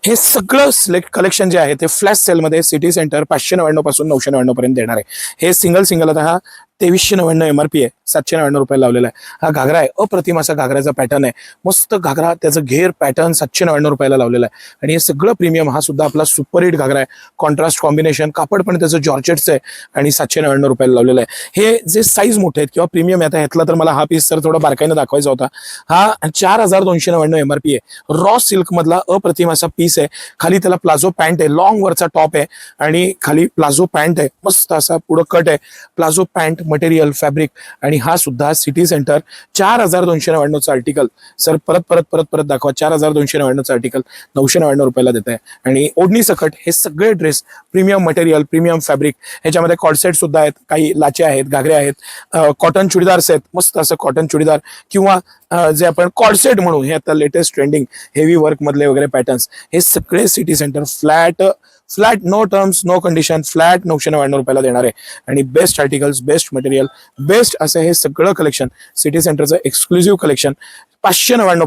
हे सगळं select collection जे आहे ते फ्लॅश सेलमध्ये सिटी सेंटर 599 पासून 999 पर्यंत देणार आहे। हे सिंगल आता हा 2399 MRP आहे, 799 रुपये लावलेला आहे। हा घागरा आहे, अप्रतिम असा घागराचा पॅटर्न आहे, मस्त घागरा, त्याचं घेर पॅटर्न 799 रुपयाला लावलेला आहे। आणि हे सगळं प्रीमियम, हा सुद्धा आपला सुपर हिट घागरा आहे, कॉन्ट्रास्ट कॉम्बिनेशन, कापड पण त्याचं जॉर्जेटचं आहे आणि 799 रुपयाला लावलेलं आहे। हे जे साईज मोठे आहेत किंवा प्रीमियम आहे, ह्यातला तर मला हा पीस तर थोडा बारकाईने दाखवायचा होता। हा 4299 MRP आहे, रॉ सिल्क मधला अप्रतिम असा पीस आहे। खाली त्याला प्लाझो पॅन्ट आहे, लॉंग वरचा टॉप आहे आणि खाली प्लाझो पॅन्ट आहे, मस्त असा पुढं कट आहे, प्लाझो पॅन्ट मटेरियल फॅब्रिक। आणि हा सुद्धा सिटी सेंटर 4299 चा आर्टिकल सर, परत दाखवा, 4299 चा आर्टिकल 999 रुपयाला देत आहे। आणि ओढणी सकट हे सगळे dress premium material, premium fabric, ह्याच्यामध्ये कॉर्डसेट सुद्धा आहेत, काही लाचे आहेत, घागरे आहेत, कॉटन चुडीदार्स आहेत, मस्त असं कॉटन चुडीदार किंवा जे आपण कॉर्डसेट म्हणू, हे आता लेटेस्ट ट्रेंडिंग हेवी वर्क मधले वगैरे पॅटर्न्स, हे सगळे city centre flat no terms no condition flat 999 रुपयाला देणार आहे। आणि best articles, best material, best असं हे सगळं कलेक्शन सिटी सेंटरचं एक्सक्लुझिव्ह कलेक्शन 599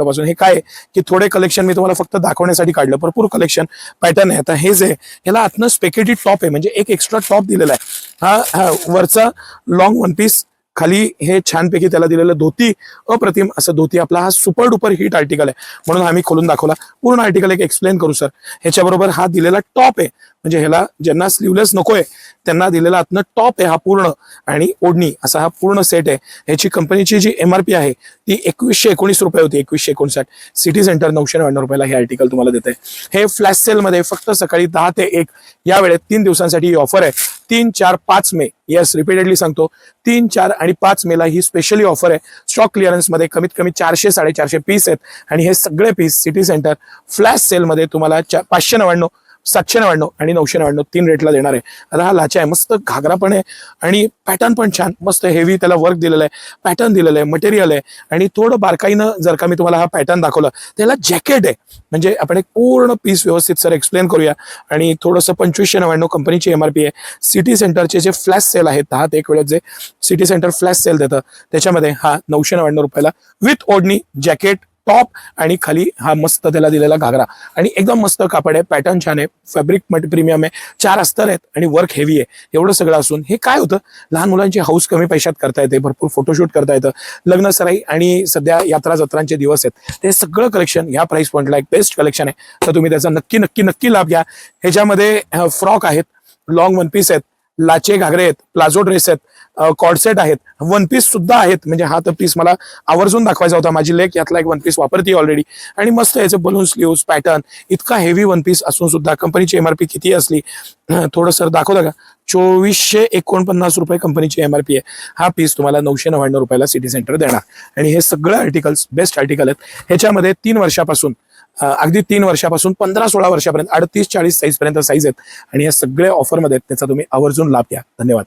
पासून हे काय की थोडे कलेक्शन मी तुम्हाला फक्त दाखवण्यासाठी काढलं, भरपूर कलेक्शन पॅटर्न आहे। आता हे जे ह्याला आतनं स्पेकेटेड टॉप आहे, म्हणजे एक एक्स्ट्रा टॉप दिलेला आहे, हा वरचा लॉंग वन पीस, खाली हे छानपैकी त्याला दिलेलं धोती, अप्रतिम असं धोती, आपला हा सुपर डुपर हिट आर्टिकल आहे म्हणून आम्ही खोलून दाखवला। पूर्ण आर्टिकल एक एक्सप्लेन करू सर, ह्याच्याबरोबर हा दिलेला टॉप आहे, म्हणजे ह्याला ज्यांना स्लीवलेस नकोय त्यांना दिलेला आतनं टॉप आहे हा पूर्ण, आणि ओढणी असा हा पूर्ण सेट आहे। ह्याची कंपनीची जी MRP आहे ती 2119 रुपये होती, 2159, सिटी सेंटर 999 रुपयाला हे आर्टिकल तुम्हाला देते। हे फ्लॅश सेल मध्ये फक्त सकाळी 10 ते 1 या वेळेत 3 दिवसांसाठी ही ऑफर आहे। 3, 4, 5 मे, येस रिपीटेडली सांगतो, 3, 4 आणि 5 मेला ही स्पेशली ऑफर आहे। स्टॉक क्लिअरन्स मध्ये कमीत कमी 400-450 पीस आहेत आणि हे सगळे piece city centre flash sale मध्ये तुम्हाला 599, 799 आणि 999 3 रेटला देणार आहे। आता हा लाचा आहे, मस्त घागरा पण आहे आणि पॅटर्न पण छान, मस्त हेवी त्याला वर्क दिलेलं आहे, पॅटर्न दिलेलं आहे, मटेरियल आहे। आणि थोडं बारकाईनं जर का मी तुम्हाला हा पॅटर्न दाखवला, त्याला जॅकेट आहे, म्हणजे आपण एक पूर्ण पीस व्यवस्थित सर एक्सप्लेन करूया। आणि थोडंसं 2599 कंपनीची MRP आहे। सिटी सेंटरचे जे फ्लॅश सेल आहेत 10 ते 1 वेळेत जे सिटी सेंटर फ्लॅश सेल देतं, त्याच्यामध्ये हा 999 रुपयाला विथ ओढणी, जॅकेट, टॉप आणि खाली हा मस्त त्याला दिलेला घागरा, आणि एकदम मस्त कापड आहे, पॅटर्न छान आहे, फॅब्रिक प्रीमियम आहे, 4 अस्तर आहेत आणि वर्क हेवी आहे। एवढं सगळं असून हे काय होतं, लहान मुलांची हाऊस कमी पैशात करता येते, भरपूर फोटोशूट करता येतं, लग्न सराई आणि सध्या यात्रा जत्रांचे दिवस आहेत, ते सगळं कलेक्शन या प्राइस पॉइंटला एक बेस्ट कलेक्शन आहे। तर तुम्ही त्याचा नक्की लाभ घ्या। ह्याच्यामध्ये फ्रॉक आहेत, लॉंग वन पीस आहेत, लाचे घागरे आहेत, प्लाझो ड्रेस आहेत, कॉर्डसेट आहेत, वन पीस सुद्धा आहेत, म्हणजे हा तर पीस मला आवर्जून दाखवायचा होता, माझी लेक यातला एक वन पीस वापरते ऑलरेडी, आणि मस्त याचं बलून स्लीव्स पॅटर्न, इतका हेवी वन पीस असून सुद्धा कंपनीची MRP किती असली, थोडं सर दाखवता का, 2449 रुपये कंपनीची MRP आहे। हा पीस तुम्हाला 999 रुपयाला सिटी सेंटर देणार। आणि हे सगळं आर्टिकल्स बेस्ट आर्टिकल आहेत। ह्याच्यामध्ये 3 वर्षापासून अगदी 3 वर्षापासून 15-16 वर्षापर्यंत 38-40 साईज पर्यंत साईज आहेत, आणि या सगळ्या ऑफरमध्ये त्याचा तुम्ही आवर्जून लाभ घ्या। धन्यवाद।